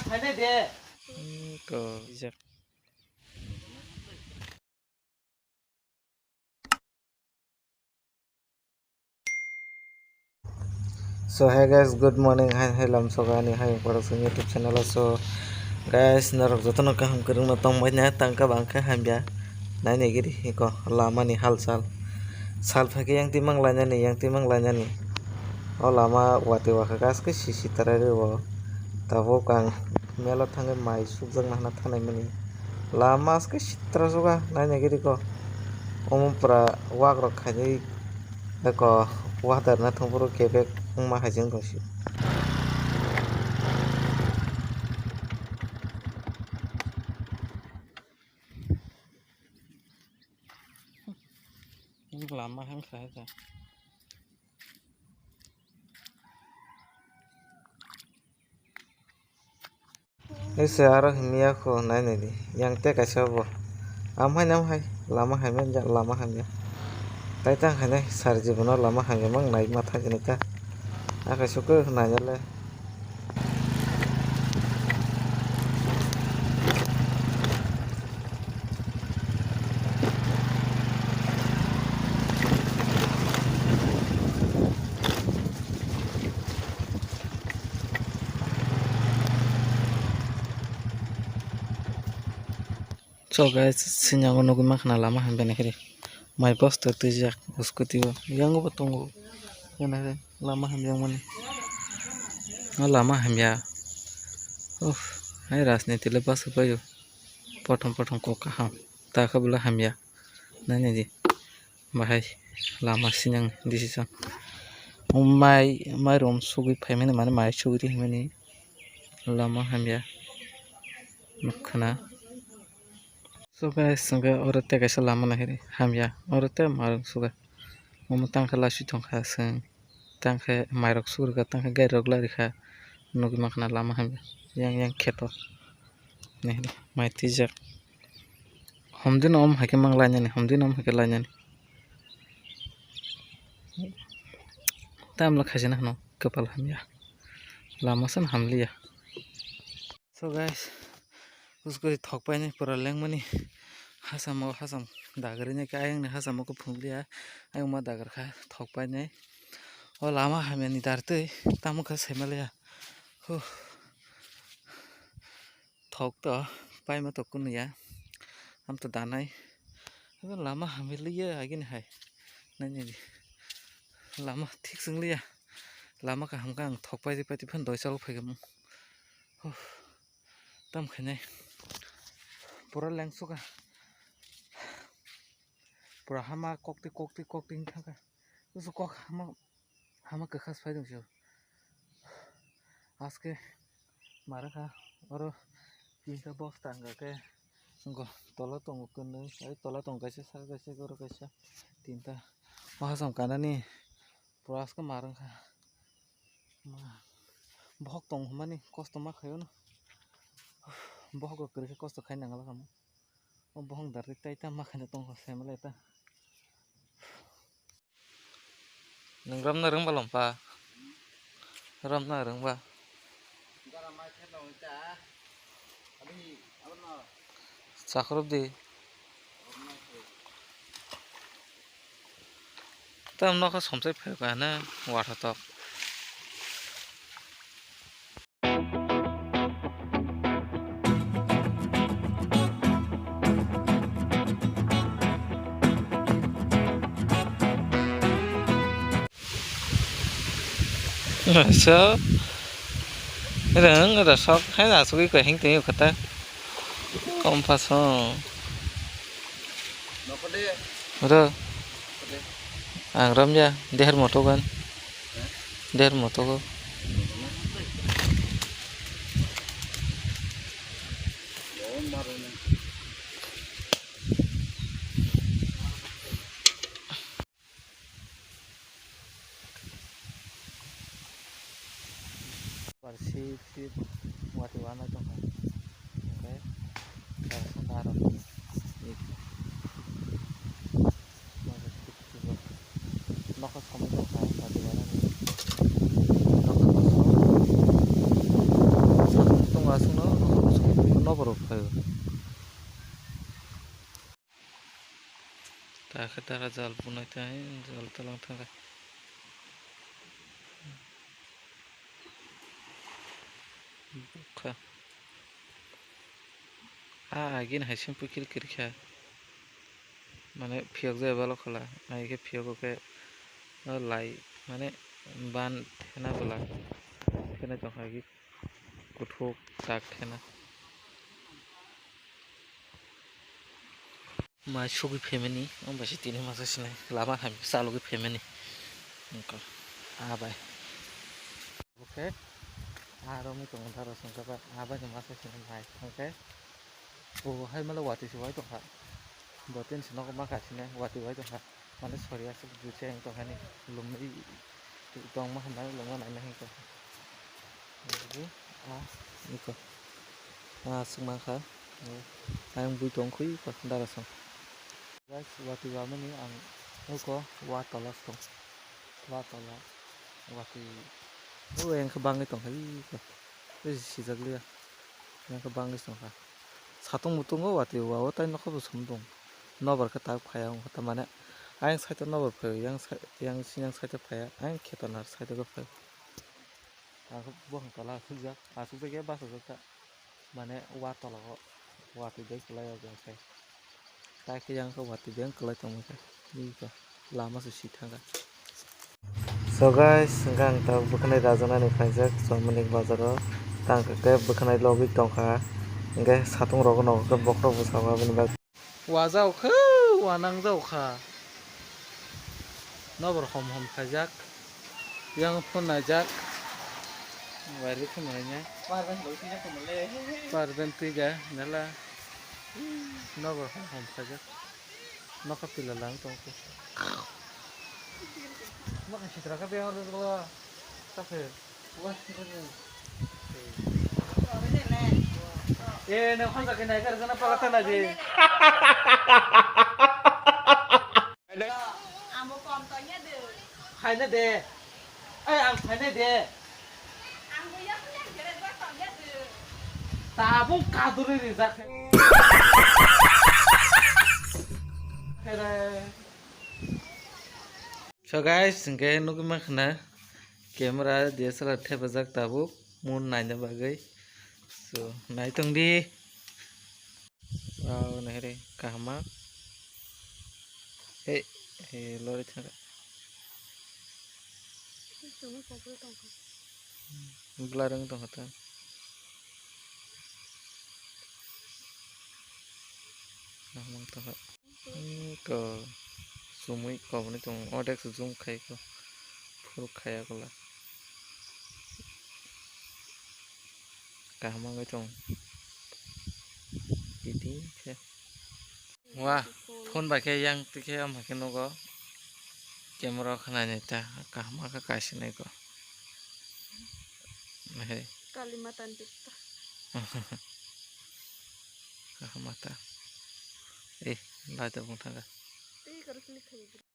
Ko bijak. So hey guys, good morning. Hi lam sogani hi para sa YouTube channel. So guys, narok jotono kaham kurung na tongbai na tangka bangka hambia. Nai ne giri ko lama ni hal sal phake yang timang lanya ni o lama wati waka gas ke sisi tarare wo tabo kang melo thange mai sujang na thanai mani lama ke sitra suga nai ne giri ko omum pra wak rok khani ko water na thongpuru kebek ma hajing dongsi lama hang saja ese aro himia ko nai ne di yang te kaisa bo amhai namhai lama hamen ja lama hamya tai tang hane sarji bono lama hamya mang nai matha jinika akaisuk nanyale So guys, sinyango nugu makna lama hambe nekri. My boss to tujak uskuti wo. Yang go tongo. Yana lama hambe mani. Lama hamya. Hai rasniti le bas payo. Potom ko kaham. Ta kabula hamya. Nani di. Bahai lama sinyang decision. My room sugi phaimene mane mai sugri himani. Lama hamya. Mukhana. So guys, sangga orate kaisa lama nahiri hamya orate marung suga momo tangka lasi tongka seng tangka mairok surga tangka gairok lari kha nugi makna lama hamya yang kheto nahiri mai tijak homdin om hake manglanya ni homdin om hake lanya ni tamla khajina no kapal hamya lama san hamliya. So guys, उसको थक पाए नहीं पूरा Laing money Hasam दागर ने क्या आयंग ने हसम को फुंगलिया आयंग मा दागर खा थक पाए नहीं और लामा हमें निदारते तामु का सेमलिया हो थक तो पाए में तो कुनिया हम तो दाना ही लामा हमें लिया आगे नहीं है नहीं लामा ठीक संग लिया लामा का हम का थक पाए फन दो साल फेंक हो तम खाने पूरा लेंसो का पूरा हमा कोकती था उसको कोक हमा कखास फायदों से आज के मारा का और तीन का बॉक्स टांगा के उनको तोला तो मुकन्ने अरे तोला तो कैसे सार कैसे करो कैसे तीन था वहाँ समकाना नहीं पूरा आज का मारा का बहुत तो हमारे कस्टमर खायो ना बहुत करके कस्ट खाई नंगला हम और बहुत डर रहता है इतना मखने तो से मतलब इतना नंगरम ना रंग बालम्पा रम ना रंग बा साखरब दी तब नौका समझे फेंका ना वाटर तक so rừng rồi sao thấy là suy cái hình tượng của ta không phải sao rồi à ram ya der moto kan der moto ko si wati wana to okay sekarang nokos kamu to wati wana nokos tunggu asung no ke dara jal punai tai jal talang thang buka agin hasim pikir kirkha mane phiok jai balo khala ai ke phiok ke lai mane ban thena bala thena to hagi kuthuk tak thena ma sugi family amba si tini masa sine lama ham salugi family engko abai oke aro mi tong daro sangka ba abai masa sine mai oke oh hai malo wati si wai to ha boten sino ko maka sine wati wai to ha mane soria se buche eng to hani lumri tong ma hamai longwa nai na hengko iko sungma kha ang bui tong khui ko daro sang guys wati wa mani ang uko wa tolas tong wa tola wati yang kebang itu hai ko si jaglia yang kebang itu ha satung mutung wati wa tai no ko sumdong nobar ka tak phaya kata mana ang sai to nobar phay yang sinang sai to phaya ang khetonar sai to phay aku bohong tola suja asu ke basa ka mane wa tola ko wati dei kelai aja sai tai ke yang ko wati deng kelai tong ka ni ko lama su si thanga so guys gang ta bukhnai rajana ni phaijak somani bazaro tang ke bukhnai lobby tongkha engke satung rok no ke bokrok busawa bini bag wajau khe wanang jau kha nobor hom phaijak yang phun najak wari khumanya parben tiga nala nobor hom phaijak nokha pilalang tongko maka citra ka be orang tua tapi wah na khanja ke nai kar jana pagata na je amo kontonya deh khaina de ai ang khaina de anggo ya punya gere gua kontonya deh tabung kaduri rizak so guys engke nugi makhna camera DSLR thepajak tabuk mun naina bagai so naitong di wow nahre kahma lori thanga blarang tong hata namang tong ko sumui ko ni tong odek zoom khai ko ful khaya kola kahma ngai tong piti khe wah phone ba ke yang tike am ha ke nogo camera khana neta kahma ka kasinai ko nahe Kalimantan Pita kahmata lada bung thanga terus klik